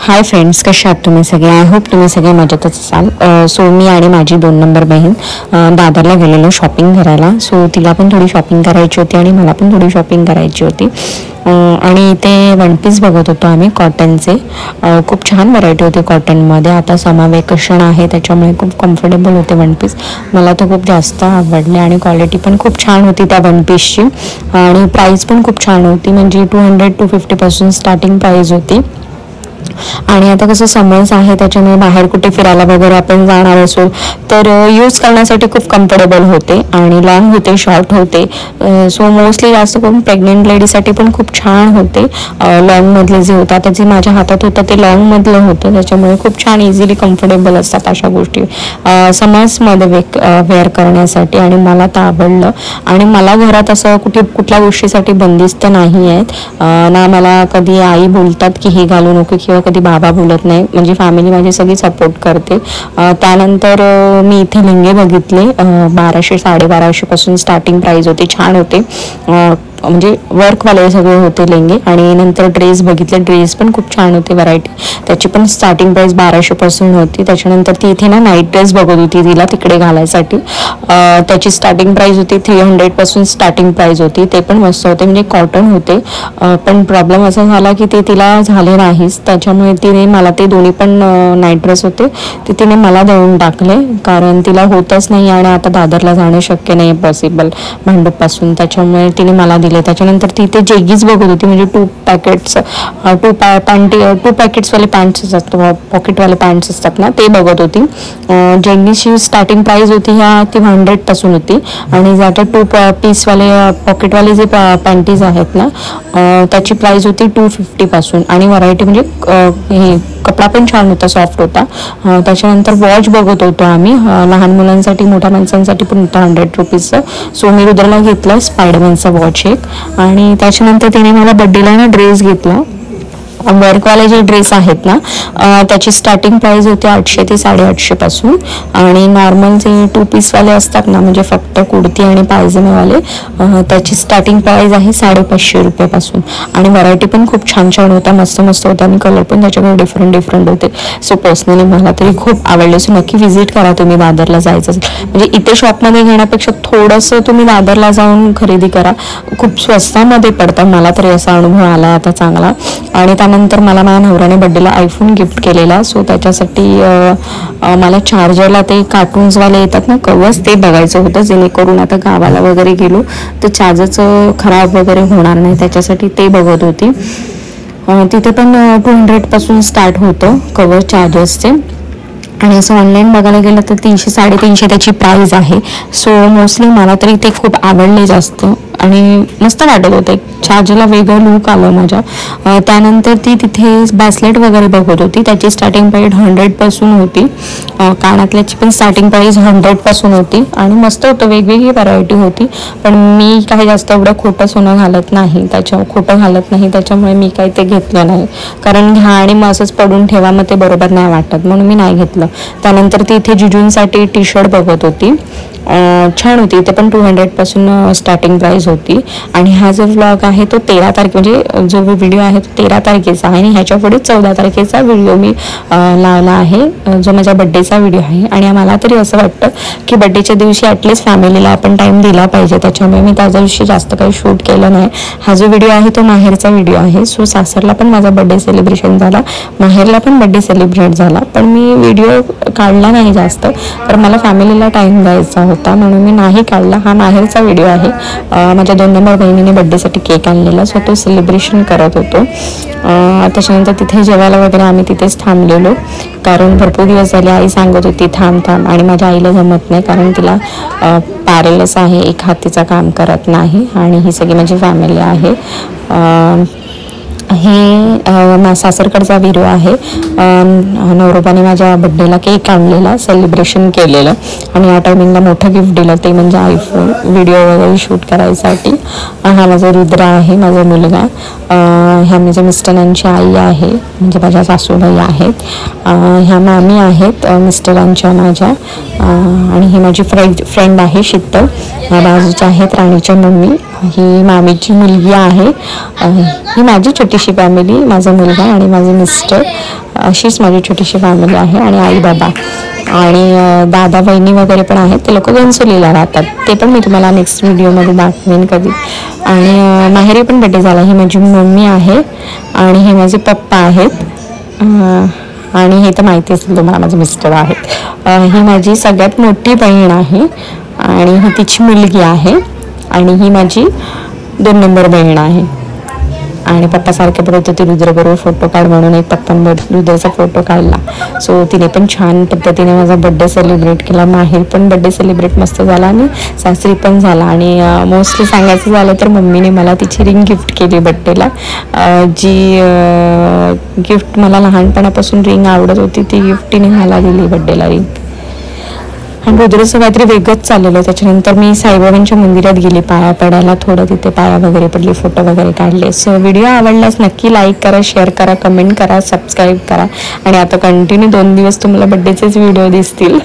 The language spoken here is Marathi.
हाय फ्रेंड्स, कशा आहात तुम्ही सगळे? आय होप तुम्ही सगळे मजेतच असाल. सो मी आणि माझी 2 नंबर बहीण दादरला गेलेलो शॉपिंग करायला. सो तिला पण थोडी शॉपिंग करायची होती आणि मला पण थोडी शॉपिंग करायची होती. आणि इथे वन पीस बघत होतो आम्ही कॉटनचे. खूप छान व्हरायटी होती कॉटनमध्ये. आता समर वेकेशन आहे त्याच्यामुळे खूप कम्फर्टेबल होते वन पीस. मला तो खूप जास्त आवडले आणि क्वालिटी पण खूप छान होती त्या वन पीसची. आणि प्राईस पण खूप छान होती, म्हणजे 200 to 50% स्टार्टिंग प्राईस होती. आणि आता कसं समर्स आहे त्याच्यामुळे बाहेर कुठे फिरायला वगैरे आपण जाणार असो तर यूज करण्यासाठी खूप कम्फर्टेबल होते आणि लॉंग होते, शॉर्ट होते. सो मोस्टली जास्त करून प्रेग्नेंट लेडीसाठी पण खूप छान होते. लॉंगमधले जे होतं आता जे माझ्या हातात होतं ते लॉंगमधलं होतं, त्याच्यामुळे खूप छान इझिली कम्फर्टेबल असतात अशा गोष्टी समर्समध्ये वेअर करण्यासाठी. आणि मला तर आवडलं. आणि मला घरात असं कुठल्या गोष्टीसाठी बंदिस्त नाही आहेत ना. मला कधी आई बोलतात की हे घालू नको किंवा कधी बाबा बोलत नाही, म्हणजे फॅमिली माझी सगळी सपोर्ट करते. त्यानंतर मी इथे लेंगे बघितले. 1200-1250 पासून स्टार्टिंग प्राइस होती. छान होते, म्हणजे वर्कवाले सगळे होते लेंगे. आणि नंतर ड्रेस बघितले. ड्रेस पण खूप छान होते व्हरायटी. त्याची पण स्टार्टिंग प्राइस 1200 होती. त्याच्यानंतर ती इथे ना नाईट ड्रेस बघत होती तिला तिकडे घालायसाठी. त्याची स्टार्टिंग प्राइस होती 300 पासून स्टार्टिंग प्राइस होती. ते पण मस्त होते, म्हणजे कॉटन होते. पण प्रॉब्लेम असा झाला की ते तिला झाले नाहीच, त्याच्यामुळे तिने मला ते दोन्ही पण नाईट ड्रेस होते ते तिने मला देऊन टाकले, कारण तिला होतच नाही आणि आता दादरला जाणे शक्य नाही पॉसिबल भांडूपपासून. त्याच्यामुळे तिने मला दिले. त्याच्यानंतर ती ते जेगीज बघत होती, म्हणजे 2 पॅकेट्सवाले पॅन्ट्स असतात, पॉकेटवाले पॅन्ट्स असतात ना, ते बघत होती. जेगीजची स्टार्टिंग प्राइस होती ह्या 100 पासून होती. आणि ज्याच्या 2 पीसवाले पॉकेटवाले जे पॅन्टीज आहेत ना त्याची प्राइस होती 250 पासून. आणि व्हरायटी म्हणजे हे कपडा पण छान होता, सॉफ्ट होता. त्याच्यानंतर वॉच बघत होतो आम्ही. लहान मुलांसाठी मोठ्या माणसांसाठी पण होता 100 रुपीजचं. सो मी रुद्रला घेतलं स्पायडरमॅनचा वॉच एक. आणि त्याच्यानंतर तिने मला बड्डेला ना ड्रेस घेतला. वर्कवाले जे ड्रेस आहेत ना त्याची स्टार्टिंग प्राइस होती 800 ते 850 पासून. आणि नॉर्मल जे 2 पीसवाले असतात ना, म्हणजे फक्त कुर्ती आणि पायजमेवाले, त्याची स्टार्टिंग प्राइस आहे 550 रुपयापासून. आणि व्हरायटी पण खूप छान छान होत्या, मस्त मस्त होत्या. आणि कलर पण त्याच्याकडे डिफरंट होते. सो पर्सनली मला तरी खूप आवडले. सो नक्की व्हिजिट करा तुम्ही दादरला जायचं असेल, म्हणजे इथे शॉपमध्ये घेण्यापेक्षा थोडंसं तुम्ही दादरला जाऊन खरेदी करा. खूप स्वस्तामध्ये पडतं, मला तरी असा अनुभव आला आता चांगला. आणि त्यानंतर मला माझ्या नवऱ्याने बड्डेला आयफोन गिफ्ट केलेला. सो त्याच्यासाठी मला चार्जरला ते कार्टून्सवाले येतात ना कवर्स, ते बघायचं होतं, जेणेकरून आता गावाला वगैरे गेलो तर चार्जरचं खराब वगैरे होणार नाही, त्याच्यासाठी ते बघत होती. तिथे पण 200 पासून स्टार्ट होतं कवर चार्जर्सचे. आणि असं ऑनलाईन बघायला गेलं तर 300-350 त्याची प्राइस आहे. सो मोस्टली मला तरी ते खूप आवडले जास्त आणि मस्त वाटत होते. चार्जरला वेगळं लुक आलं माझ्या. त्यानंतर ती तिथे ब्रेसलेट वगैरे बघत होती. त्याची स्टार्टिंग प्राइस 100 पासून होती. कानातल्याची पण स्टार्टिंग प्राइस 100 पासून होती. आणि मस्त होतं, वेगवेगळी व्हरायटी होती. पण मी काही जास्त एवढं खोटं सोनं घालत नाही, त्याच्यामुळे मी काही ते घेतलं नाही, कारण घ्या आणि मग असंच पडून ठेवा, मग ते बरोबर नाही वाटत, म्हणून मी नाही घेतलं. त्यानंतर ती इथे जिजूंसाठी टी शर्ट बघत होती. छान होती. ते पण 200 पासून स्टार्टिंग प्राइस होती. आणि हा जो व्लॉग आहे तो 13 तारखे, म्हणजे जो व्हिडिओ आहे तो 13 तारखेचा आहे. आणि ह्याच्या पुढे 14 तारखेचा व्हिडिओ मी लावला आहे, जो माझ्या बड्डेचा व्हिडिओ आहे. आणि मला तरी असं वाटतं की बड्डेच्या दिवशी ॲटलिस्ट फॅमिलीला आपण टाईम दिला पाहिजे, त्याच्यामुळे मी त्या दिवशी जास्त काही शूट केलं नाही. हा जो व्हिडिओ आहे तो माहेरचा व्हिडिओ आहे. सो सासरला पण माझा बड्डे सेलिब्रेशन झाला, माहेरला पण बड्डे सेलिब्रेट झाला, पण मी व्हिडिओ काढला नाही जास्त, तर मला फॅमिलीला टाईम द्यायचा होता, म्हणून मी नाही काढला. हा माहेरचा व्हिडिओ आहे. माझ्या 2 नंबर बहिणीने बड्डेसाठी केक आणलेला, सो तो सेलिब्रेशन करत होतो. त्याच्यानंतर तिथे जेवायला वगैरे आम्ही तिथेच थांबलेलो, कारण भरपूर दिवस झाले आई सांगत होती थांब. आणि माझ्या आईला जमत नाही, कारण तिला पॅरेलस आहे, एक हात तिचा काम करत नाही. आणि ही सगळी माझी फॅमिली आहे. हे सासरकडचा व्हिडिओ आहे. नवरोबाने माझ्या बड्डेला केक आणलेला, सेलिब्रेशन केलेलं. आणि या टायमिंगला मोठं गिफ्ट दिलं, ते म्हणजे आयफोन, व्हिडिओ वगैरे शूट करायसाठी. हा माझा रुद्र आहे, माझा मुलगा. ह्या माझ्या मिस्टरांची आई आहे, म्हणजे माझ्या सासूबाई आहेत. ह्या मामी आहेत मिस्टरांच्या माझ्या. आणि ही माझी फ्रेंड आहे शीतल. बाजूच्या आहेत राणीच्या मम्मी. ही मामीची मुलगी आहे. ही माझी छोटीशी फॅमिली, माझा मुलगा आणि माझे मिस्टर. अशीच माझी छोटीशी फॅमिली आहे. आणि आई बाबा आणि दादा बहिणी वगैरे पण आहेत, ते लोक घनसोलीला राहतात. ते पण मी तुम्हाला नेक्स्ट व्हिडिओमध्ये दाखवेन कधी. आणि माहेरी पण बड्डे झाला. ही माझी मम्मी आहे आणि हे माझे पप्पा आहेत. आणि हे तर माहिती असेल तुम्हाला, माझे मिस्टर आहेत. ही माझी सगळ्यात मोठी बहीण आहे आणि ही तिची मुलगी आहे. आणि ही माझी 2 नंबर बहीण आहे. आणि पप्पा सारखे बोलत होते रुद्रबरोबर फोटो काढ म्हणून, एक पप्पांबरोबर रुद्रचा फोटो काढला. सो तिने पण छान पद्धतीने माझा बड्डे सेलिब्रेट केला. माहेर पण बड्डे सेलिब्रेट मस्त झाला आणि सासरी पण झाला. आणि मोस्टली सांगायचं झालं तर मम्मीने मला तिची रिंग गिफ्ट केली बड्डेला. जी गिफ्ट मला लहानपणापासून रिंग आवडत होती, ती गिफ्ट तिने मला दिली बड्डेला रिंग. आणि रुद्रचं काहीतरी वेगळंच चाललेलं. त्याच्यानंतर मी साईबाबांच्या मंदिरात गेली पाया पडायला, थोडं तिथे पाया वगैरे पडली, फोटो वगैरे काढले. सो व्हिडिओ आवडल्यास नक्की लाईक करा, शेअर करा, कमेंट करा, सबस्क्राईब करा. आणि आता कंटिन्यू 2 दिवस तुम्हाला बड्डेचेच व्हिडिओ दिसतील.